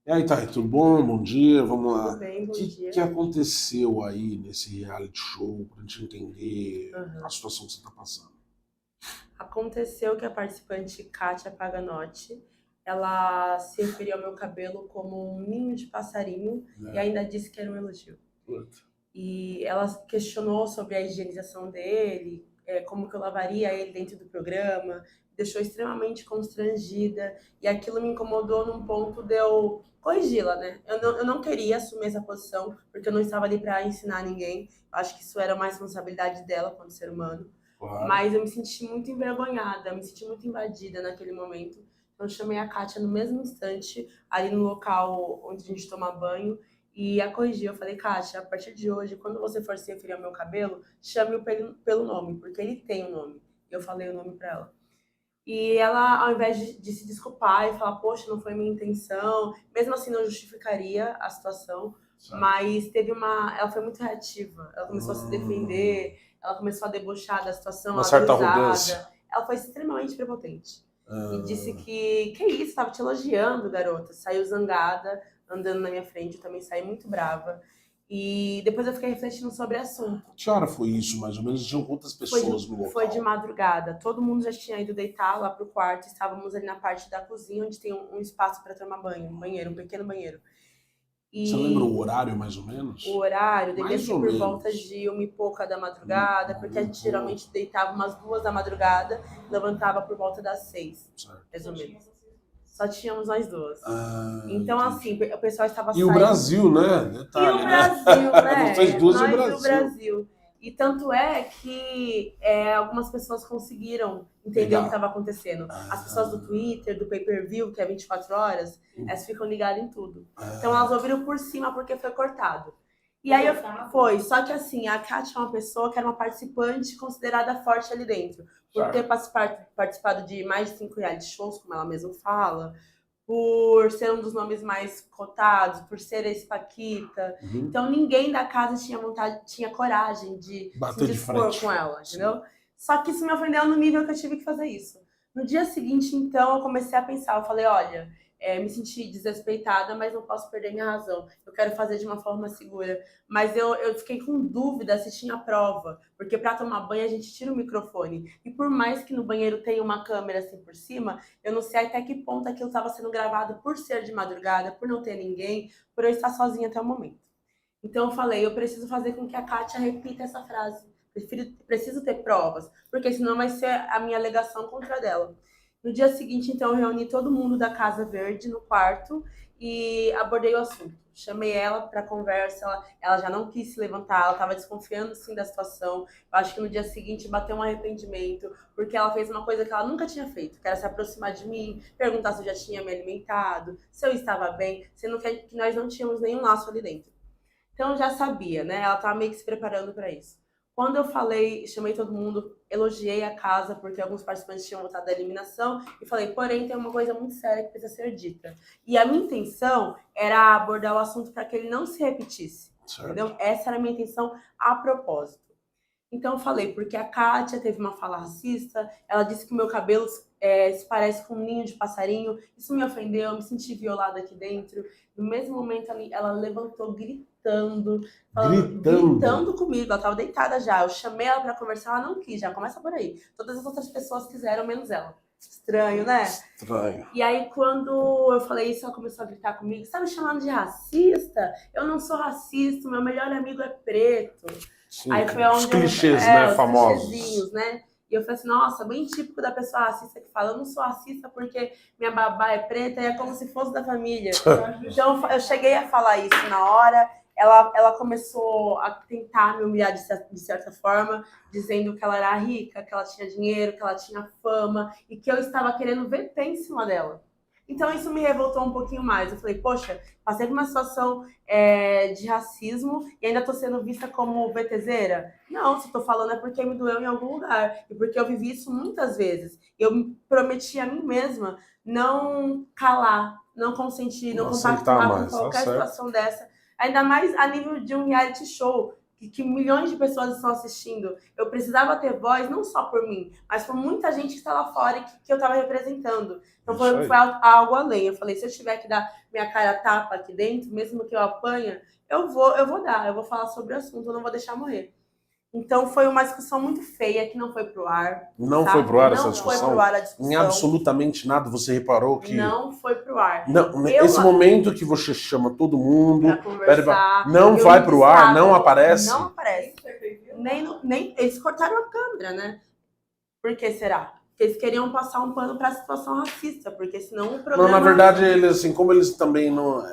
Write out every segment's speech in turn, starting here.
E aí, Thay, tudo bom? Bom dia, vamos Tudo lá. bem? O Bom que dia. aconteceu aí nesse reality show pra gente entender a Aham. situação que você tá passando? Aconteceu que a participante Kátia Paganotti, ela se referiu ao meu cabelo como um ninho de passarinho e Né? ainda disse que era um elogio. Puta. E ela questionou sobre a higienização dele, como que eu lavaria ele dentro do programa, me deixou extremamente constrangida e aquilo me incomodou num ponto de eu corrigi-la, né? Eu não queria assumir essa posição porque eu não estava ali para ensinar ninguém. Eu acho que isso era uma responsabilidade dela como ser humano. Claro. Mas eu me senti muito envergonhada, me senti muito invadida naquele momento. Então eu chamei a Kátia no mesmo instante, ali no local onde a gente toma banho, e a corrigi. Eu falei, Kátia, a partir de hoje, quando você for se referir ao meu cabelo, chame-o pelo nome, porque ele tem um nome. Eu falei o nome para ela. E ela, ao invés de se desculpar e falar, poxa, não foi minha intenção, mesmo assim não justificaria a situação, Certo. mas teve uma. Ela foi muito reativa. Ela começou a se defender, ela começou a debochar da situação, Uma ela deu certa arrogância. risada. Ela foi extremamente prepotente. E disse Ah, que isso, estava te elogiando, garota. Saiu zangada, andando na minha frente, eu também saí muito brava. E depois eu fiquei refletindo sobre o assunto. que hora foi isso, mais ou menos? Tinham quantas Foi pessoas no de, foi de local? madrugada. Todo mundo já tinha ido deitar lá pro quarto. Estávamos ali na parte da cozinha, onde tem um espaço para tomar banho, um banheiro, um pequeno banheiro. Você lembra o E horário, mais ou o menos? horário devia Mais ser ou por volta menos. de 1h e pouca da madrugada, porque a Uma e gente geralmente pouco. deitava umas 2 da madrugada, levantava por volta das 6, Certo. mais ou menos. Só tínhamos nós duas. Ah, Então, assim, entendi. o pessoal estava E o saindo. Brasil, né? E o Detalhe, né? Brasil, Vocês né? duas e o Nós e o Brasil. Brasil. E tanto é que algumas pessoas conseguiram entender o que Pegar. estava acontecendo. As pessoas do Ah, Twitter, do pay-per-view, que é 24 horas, elas ficam ligadas em tudo. Então elas ah, ouviram por cima porque foi cortado. E aí foi, só que assim, a Kátia é uma pessoa que era uma participante considerada forte ali dentro. Por ter certo. participado de mais de 5 reality shows, como ela mesma fala, por ser um dos nomes mais cotados, por ser esse Paquita. Uhum. Então ninguém da casa tinha vontade, tinha coragem de se Bater de dispor com frente. ela, Sim. entendeu? Só que isso me ofendeu no nível que eu tive que fazer isso. No dia seguinte, então, eu comecei a pensar, eu falei, olha, me senti desrespeitada, mas não posso perder minha razão. Eu quero fazer de uma forma segura. Mas eu fiquei com dúvida se tinha prova, porque para tomar banho a gente tira o microfone. E por mais que no banheiro tenha uma câmera assim por cima, eu não sei até que ponto aquilo estava sendo gravado por ser de madrugada, por não ter ninguém, por eu estar sozinha até o momento. Então eu falei, eu preciso fazer com que a Kátia repita essa frase. Preciso ter provas, porque senão vai ser a minha alegação contra dela. No dia seguinte, então, eu reuni todo mundo da Casa Verde no quarto e abordei o assunto. Chamei ela para conversa, ela já não quis se levantar, ela estava desconfiando sim da situação. Eu acho que no dia seguinte bateu um arrependimento, porque ela fez uma coisa que ela nunca tinha feito, que era se aproximar de mim, perguntar se eu já tinha me alimentado, se eu estava bem, sendo que nós não tínhamos nenhum laço ali dentro. Então eu já sabia, né? Ela estava meio que se preparando para isso. Quando eu falei, chamei todo mundo, elogiei a casa, porque alguns participantes tinham votado da eliminação, e falei, porém, tem uma coisa muito séria que precisa ser dita. E a minha intenção era abordar o assunto para que ele não se repetisse, Certo. entendeu? Essa era a minha intenção a propósito. Então eu falei, porque a Kátia teve uma fala racista, ela disse que o meu cabelo se parece com um ninho de passarinho, isso me ofendeu, eu me senti violada aqui dentro. No mesmo momento ela levantou gritando, Gritando. gritando comigo, ela estava deitada já. Eu chamei ela para conversar, ela não quis, já começa por aí. Todas as outras pessoas quiseram, menos ela. Estranho, né? Estranho. E aí, quando eu falei isso, ela começou a gritar comigo: você tá me chamando de racista? Eu não sou racista, meu melhor amigo é preto. Sim, Aí foi os onde clichês, né? os Famosos. clichêzinhos, né? E eu falei assim, nossa, bem típico da pessoa racista que fala, eu não sou racista porque minha babá é preta e é como se fosse da família. Então eu cheguei a falar isso na hora, ela começou a tentar me humilhar de certa forma, dizendo que ela era rica, que ela tinha dinheiro, que ela tinha fama e que eu estava querendo VT em cima dela. Então isso me revoltou um pouquinho mais. Eu falei, poxa, passei por uma situação de racismo e ainda estou sendo vista como VTZera? Não, se estou falando é porque me doeu em algum lugar e porque eu vivi isso muitas vezes. Eu prometi a mim mesma não calar, não consentir, não Não aceitar compactuar com mais, tá qualquer certo. situação dessa, ainda mais a nível de um reality show, que milhões de pessoas estão assistindo. Eu precisava ter voz, não só por mim, mas por muita gente que está lá fora e que eu estava representando. Então foi algo além. Eu falei, se eu tiver que dar minha cara a tapa aqui dentro, mesmo que eu apanhe, eu vou dar, eu vou falar sobre o assunto, eu não vou deixar morrer. Então foi uma discussão muito feia que não foi pro ar. Não foi pro ar essa discussão? Não foi pro ar a discussão. Em absolutamente nada você reparou que... Não foi pro ar. Não, esse momento que você chama todo mundo... Pra conversar. Não vai pro ar, não aparece? Não aparece. Nem, eles cortaram a câmera, né? Por que será? Porque eles queriam passar um pano pra situação racista, porque senão o programa... Não, na verdade, eles, assim, como eles também não...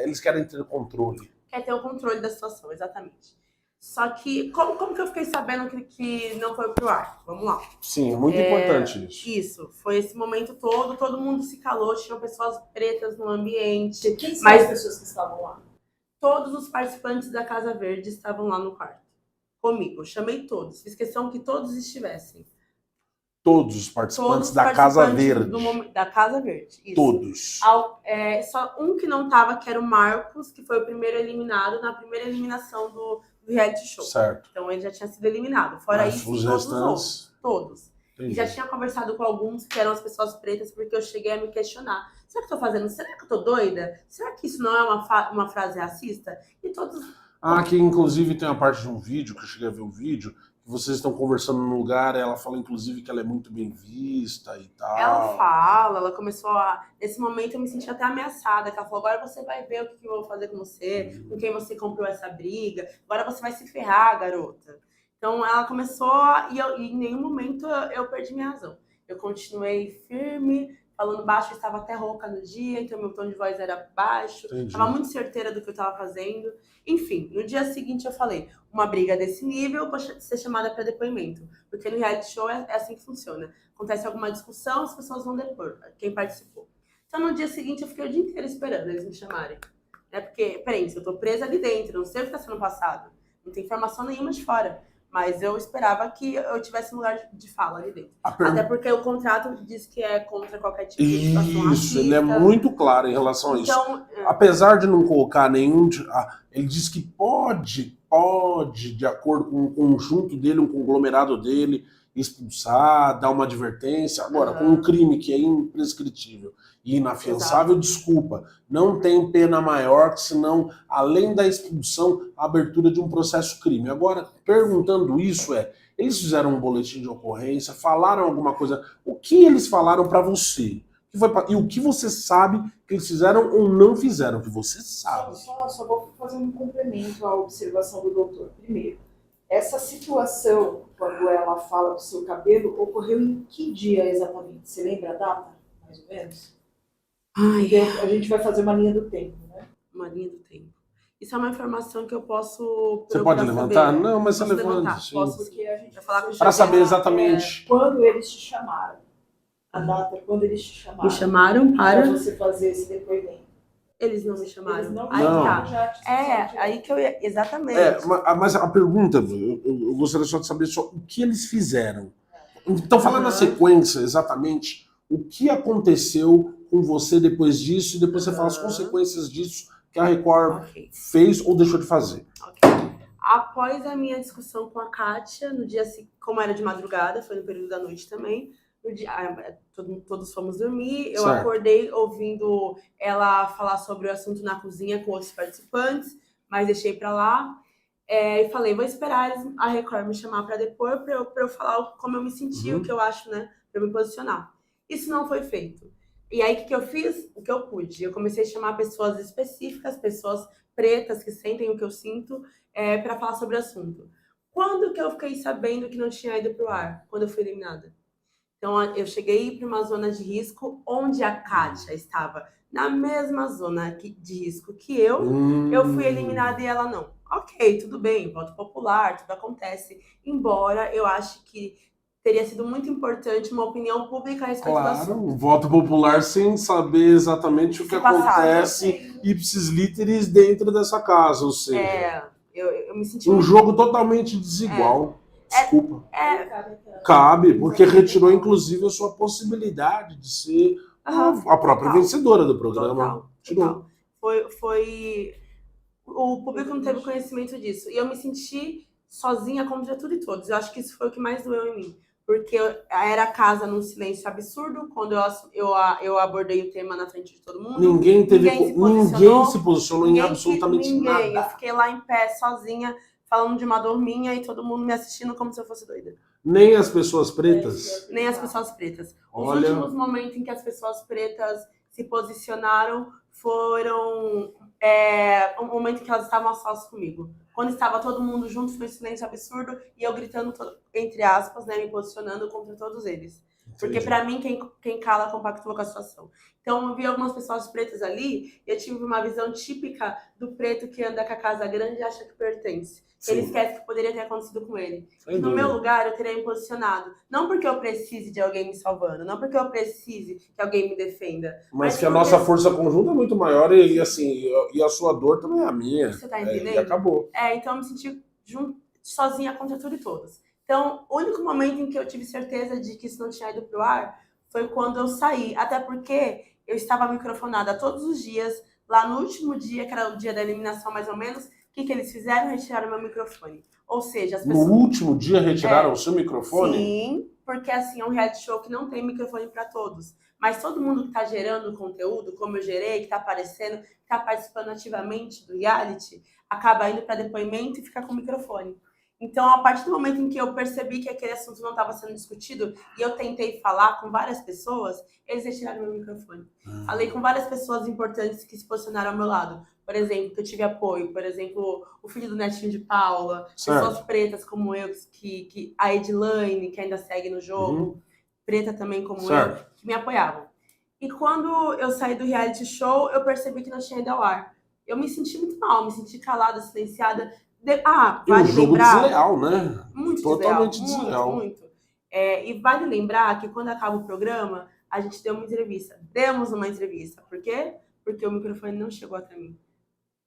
eles querem ter controle. Quer ter o controle da situação, exatamente. Só que, como que eu fiquei sabendo que não foi pro ar? Vamos lá. Sim, muito importante isso. Isso, foi esse momento todo mundo se calou, tinham pessoas pretas no ambiente. Quem são as pessoas que estavam lá? Todos os participantes da Casa Verde estavam lá no quarto. Comigo, eu chamei todos, fiz questão que todos estivessem. Todos os participantes da Casa Verde. Da Casa Verde, isso. Todos. Só um que não tava, que era o Marcos, que foi o primeiro eliminado na primeira eliminação do reality show. Certo. Então ele já tinha sido eliminado. Fora isso, os todos restantes... os outros. Todos. Entendi. E já tinha conversado com alguns que eram as pessoas pretas, porque eu cheguei a me questionar. Será que eu tô fazendo? Será que eu tô doida? Será que isso não é uma frase racista? E todos... Aqui, inclusive, tem uma parte de um vídeo, que eu cheguei a ver um vídeo, que vocês estão conversando num lugar, ela fala, inclusive, que ela é muito bem vista e tal. Ela começou a... Nesse momento eu me senti até ameaçada, que ela falou, agora você vai ver o que eu vou fazer com você, com quem você comprou essa briga, agora você vai se ferrar, garota. Então ela começou, e em nenhum momento eu perdi minha razão. Eu continuei firme, falando baixo, eu estava até rouca no dia, então meu tom de voz era baixo, estava muito certeira do que eu estava fazendo. Enfim, no dia seguinte eu falei, uma briga desse nível, eu vou ser chamada para depoimento, porque no reality show é assim que funciona. Acontece alguma discussão, as pessoas vão depor, quem participou. Então no dia seguinte eu fiquei o dia inteiro esperando eles me chamarem. Porque, peraí, eu tô presa ali dentro, não sei o que está sendo passado, não tem informação nenhuma de fora. Mas eu esperava que eu tivesse um lugar de fala ali dentro. Até porque o contrato diz que é contra qualquer tipo de situação racista. Isso, ele é muito claro em relação a isso. Então, apesar de não colocar nenhum... ele diz que pode, de acordo com o conjunto dele, um conglomerado dele, expulsar, dar uma advertência. Agora, com um crime que é imprescritível e inafiançável, desculpa, não tem pena maior que senão, além da expulsão, a abertura de um processo crime. Agora, perguntando isso eles fizeram um boletim de ocorrência, falaram alguma coisa, o que eles falaram pra você? E o que você sabe que eles fizeram ou não fizeram, que você sabe? Só vou fazer um complemento à observação do doutor. Primeiro, essa situação, quando ela fala do seu cabelo, ocorreu em que dia exatamente? Você lembra a data, mais ou menos? A gente vai fazer uma linha do tempo, né? Uma linha do tempo. Isso é uma informação que eu posso... Você pode levantar? Saber. Não, mas você levanta. Posso, porque a gente para saber exatamente. Quando eles te chamaram. A data, quando eles te chamaram. Me chamaram para você fazer esse depoimento. Eles não me chamaram. Eles não. Aí não. Tá. Aí que eu ia... Exatamente. Mas a pergunta, eu gostaria só de saber só o que eles fizeram. Então, falando na sequência, exatamente, o que aconteceu com você depois disso, e depois você fala as consequências disso que a Record fez ou deixou de fazer. Após a minha discussão com a Kátia, no dia como era de madrugada, foi no período da noite também, no dia, todos fomos dormir, eu acordei ouvindo ela falar sobre o assunto na cozinha com outros participantes, mas deixei pra lá. E falei, vou esperar a Record me chamar para depor, para eu falar como eu me senti, o que eu acho, né, para eu me posicionar. Isso não foi feito. E aí, o que eu fiz? O que eu pude. Eu comecei a chamar pessoas específicas, pessoas pretas que sentem o que eu sinto, para falar sobre o assunto. Quando que eu fiquei sabendo que não tinha ido pro ar? Quando eu fui eliminada. Então, eu cheguei para uma zona de risco onde a Kátia estava na mesma zona de risco que eu. Eu fui eliminada e ela não. Ok, tudo bem, voto popular, tudo acontece. Embora eu ache que teria sido muito importante uma opinião pública a respeito do assunto. Um voto popular sem saber exatamente o que acontece ipsis literis dentro dessa casa, ou seja... Eu me senti um jogo totalmente desigual. Desculpa. Cabe, porque retirou, inclusive, a sua possibilidade de ser a própria vencedora do programa. Total. Foi o público não teve conhecimento disso. E eu me senti sozinha contra tudo e todos. Eu acho que isso foi o que mais doeu em mim. Porque era a casa num silêncio absurdo, quando eu abordei o tema na frente de todo mundo. Ninguém se posicionou em ninguém absolutamente ninguém. nada. Eu fiquei lá em pé, sozinha, falando de uma dor minha e todo mundo me assistindo como se eu fosse doida. Nem as pessoas pretas? Nem as pessoas pretas. Olha... Os últimos momentos em que as pessoas pretas se posicionaram foram o momento em que elas estavam a sós comigo. Quando estava todo mundo junto, foi um silêncio absurdo e eu gritando, entre aspas, né, me posicionando contra todos eles. Porque pra mim, quem cala compactua com a situação. Então, eu vi algumas pessoas pretas ali e eu tive uma visão típica do preto que anda com a casa grande e acha que pertence. Sim. Ele esquece que poderia ter acontecido com ele. E no meu lugar, eu teria me posicionado. Não porque eu precise de alguém me salvando, não porque eu precise que alguém me defenda. Mas que a nossa força conjunta é muito maior e assim, e a sua dor também é a minha. Você tá entendendo? E acabou. Então eu me senti sozinha contra tudo e todos. Então, o único momento em que eu tive certeza de que isso não tinha ido pro ar foi quando eu saí. Até porque eu estava microfonada todos os dias. Lá no último dia, que era o dia da eliminação mais ou menos, o que eles fizeram? Retiraram meu microfone. Ou seja, as pessoas... No último dia retiraram o seu microfone? Sim, porque assim, é um reality show que não tem microfone para todos. Mas todo mundo que está gerando conteúdo, como eu gerei, que está aparecendo, que está participando ativamente do reality, acaba indo para depoimento e fica com o microfone. Então, a partir do momento em que eu percebi que aquele assunto não estava sendo discutido e eu tentei falar com várias pessoas, eles retiraram meu microfone. Falei com várias pessoas importantes que se posicionaram ao meu lado. Por exemplo, que eu tive apoio. Por exemplo, o filho do Netinho de Paula. Certo. Pessoas pretas como eu, a Edilane, que ainda segue no jogo. Preta também como certo. Eu, que me apoiavam. E quando eu saí do reality show, eu percebi que não tinha ido ao ar. Eu me senti muito mal, me senti calada, silenciada. Vale e um jogo lembrar, desleal, né? Muito totalmente desleal. Muito. E vale lembrar que quando acaba o programa, a gente deu uma entrevista. Demos uma entrevista. Por quê? Porque o microfone não chegou até mim.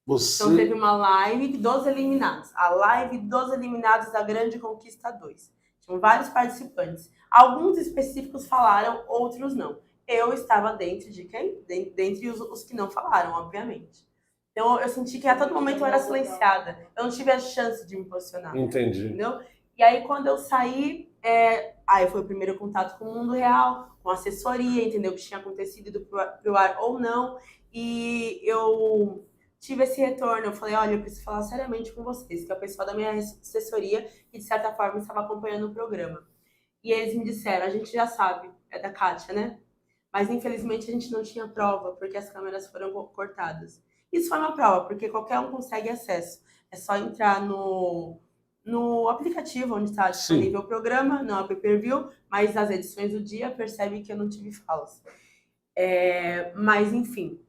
Então teve uma live dos eliminados. A live dos eliminados da Grande Conquista 2. Tinham vários participantes. Alguns específicos falaram, outros não. Eu estava dentro de quem? Dentre os que não falaram, obviamente. Então, eu senti que a todo momento eu era silenciada. Eu não tive a chance de me posicionar. Entendi. Entendeu? E aí, quando eu saí, aí foi o primeiro contato com o mundo real, com a assessoria, entendeu? O que tinha acontecido, ido pro ar ou não. E eu tive esse retorno. Eu falei, olha, eu preciso falar seriamente com vocês, que é o pessoal da minha assessoria que, de certa forma, estava acompanhando o programa. E eles me disseram, a gente já sabe, é da Kátia, né? Mas, infelizmente, a gente não tinha prova, porque as câmeras foram cortadas. Isso foi uma prova, porque qualquer um consegue acesso. É só entrar no aplicativo onde está disponível o programa, não é pay-per-view, mas as edições do dia percebe que eu não tive falas. Mas, enfim,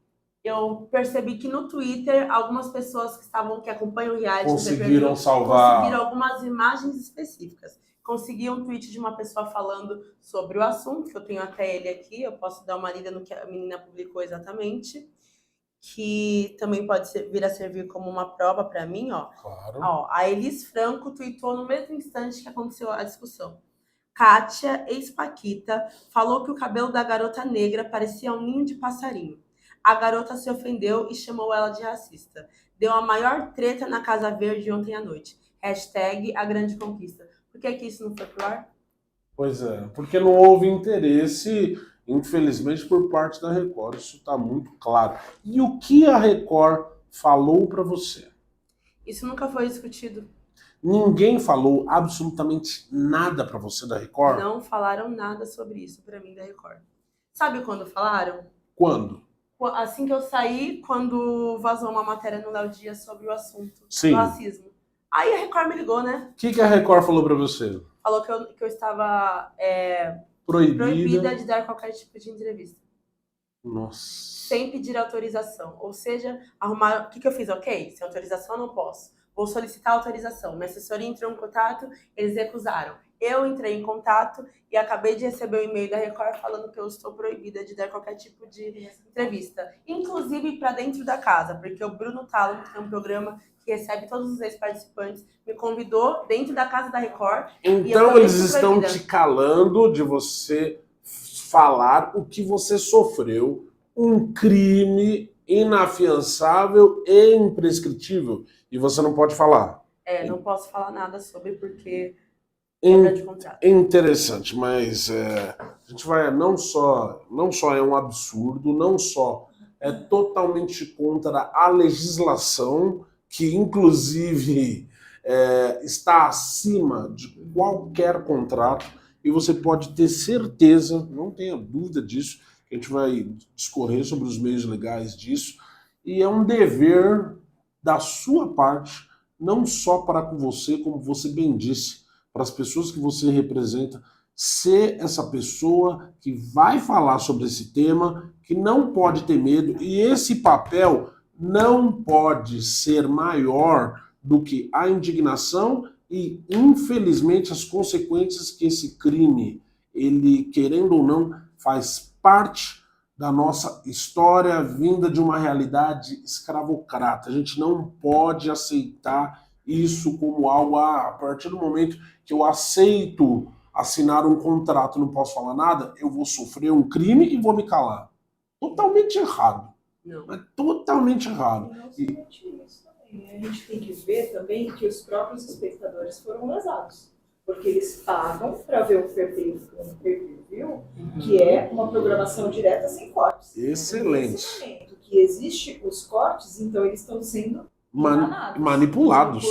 eu percebi que no Twitter, algumas pessoas que acompanham o reality conseguiram salvar. Conseguiram algumas imagens específicas. Consegui um tweet de uma pessoa falando sobre o assunto, que eu tenho até ele aqui, eu posso dar uma lida no que a menina publicou exatamente, que também pode vir a servir como uma prova para mim, ó. Claro. Ó, a Elis Franco tweetou no mesmo instante que aconteceu a discussão. Kátia, ex-Paquita, falou que o cabelo da garota negra parecia um ninho de passarinho. A garota se ofendeu e chamou ela de racista. Deu a maior treta na Casa Verde ontem à noite. Hashtag a grande conquista. Por que isso não foi pro ar? Pois é, porque não houve interesse, infelizmente, por parte da Record. Isso está muito claro. E o que a Record falou para você? Isso nunca foi discutido. Ninguém falou absolutamente nada para você da Record? Não falaram nada sobre isso para mim da Record. Sabe quando falaram? Quando? Assim que eu saí, quando vazou uma matéria no Léo Dias sobre o assunto do racismo. Aí a Record me ligou, né? O que a Record falou para você? Falou que eu estava proibida de dar qualquer tipo de entrevista. Nossa. Sem pedir autorização. Ou seja, arrumar... O que eu fiz? Ok, sem autorização eu não posso. Vou solicitar autorização. Minha assessoria entrou em contato, eles recusaram. Eu entrei em contato e acabei de receber um e-mail da Record falando que eu estou proibida de dar qualquer tipo de entrevista. Inclusive para dentro da casa, porque o Bruno Talo, que tem um programa que recebe todos os ex-participantes, me convidou dentro da casa da Record. Então eles estão te calando de você falar o que você sofreu, um crime inafiançável e imprescritível. E você não pode falar. Não posso falar nada sobre porque quebra de contrato. Interessante, mas a gente vai não só é um absurdo, não só é totalmente contra a legislação, que inclusive está acima de qualquer contrato, e você pode ter certeza, não tenha dúvida disso, que a gente vai discorrer sobre os meios legais disso, e é um dever da sua parte, não só para com você, como você bem disse, para as pessoas que você representa, ser essa pessoa que vai falar sobre esse tema, que não pode ter medo, e esse papel não pode ser maior do que a indignação e, infelizmente, as consequências que esse crime, ele, querendo ou não, faz parte da nossa história vinda de uma realidade escravocrata. A gente não pode aceitar isso como algo, a partir do momento que eu aceito assinar um contrato, não posso falar nada, eu vou sofrer um crime e vou me calar. Totalmente errado. Não. É totalmente errado. E não somente isso também. A gente tem que ver também que os próprios espectadores foram lesados. Porque eles pagam para ver o pay-per-view, que é uma programação direta sem cortes. Excelente. Nesse momento que existe os cortes, então eles estão sendo manipulados.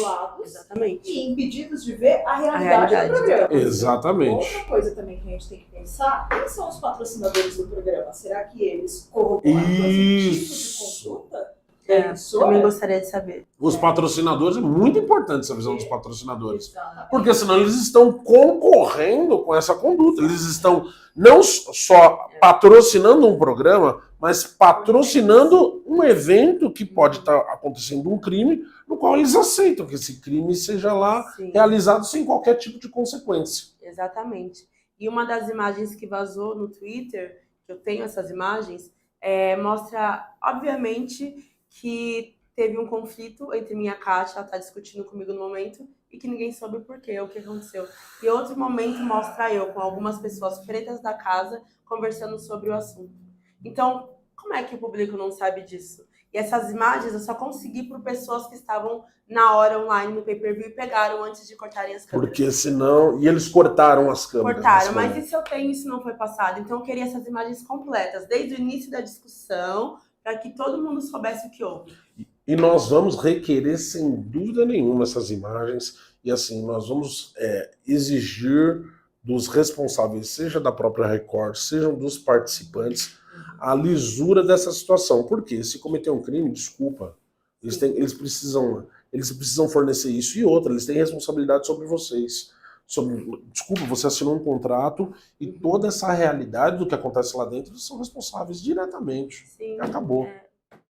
Exatamente. E impedidos de ver a realidade do programa. Exatamente. Outra coisa também que a gente tem que pensar, quem são os patrocinadores do programa? Será que eles corroboram com esse tipo de conduta? Também gostaria de saber. Os patrocinadores, é muito importante essa visão dos patrocinadores. Exatamente. Porque senão eles estão concorrendo com essa conduta. Eles estão não só patrocinando um programa, mas patrocinando um evento que pode estar acontecendo um crime, no qual eles aceitam que esse crime seja lá realizado sem qualquer tipo de consequência. Exatamente. E uma das imagens que vazou no Twitter, que eu tenho essas imagens, mostra, obviamente, que teve um conflito entre minha Kátia, ela está discutindo comigo no momento, e que ninguém soube o porquê, o que aconteceu. E outro momento mostra eu com algumas pessoas pretas da casa conversando sobre o assunto. Então, como é que o público não sabe disso? E essas imagens eu só consegui por pessoas que estavam na hora online no pay-per-view e pegaram antes de cortarem as câmeras. Porque senão... E eles cortaram as câmeras. Cortaram, mas e se eu tenho isso não foi passado? Então eu queria essas imagens completas, desde o início da discussão, para que todo mundo soubesse o que houve. E nós vamos requerer, sem dúvida nenhuma, essas imagens. E assim, nós vamos exigir dos responsáveis, seja da própria Record, sejam dos participantes, a lisura dessa situação. Por quê? Se cometer um crime, desculpa, eles precisam fornecer isso. E outra, eles têm responsabilidade sobre vocês. Desculpa, você assinou um contrato e toda essa realidade do que acontece lá dentro, eles são responsáveis diretamente. Sim, Acabou.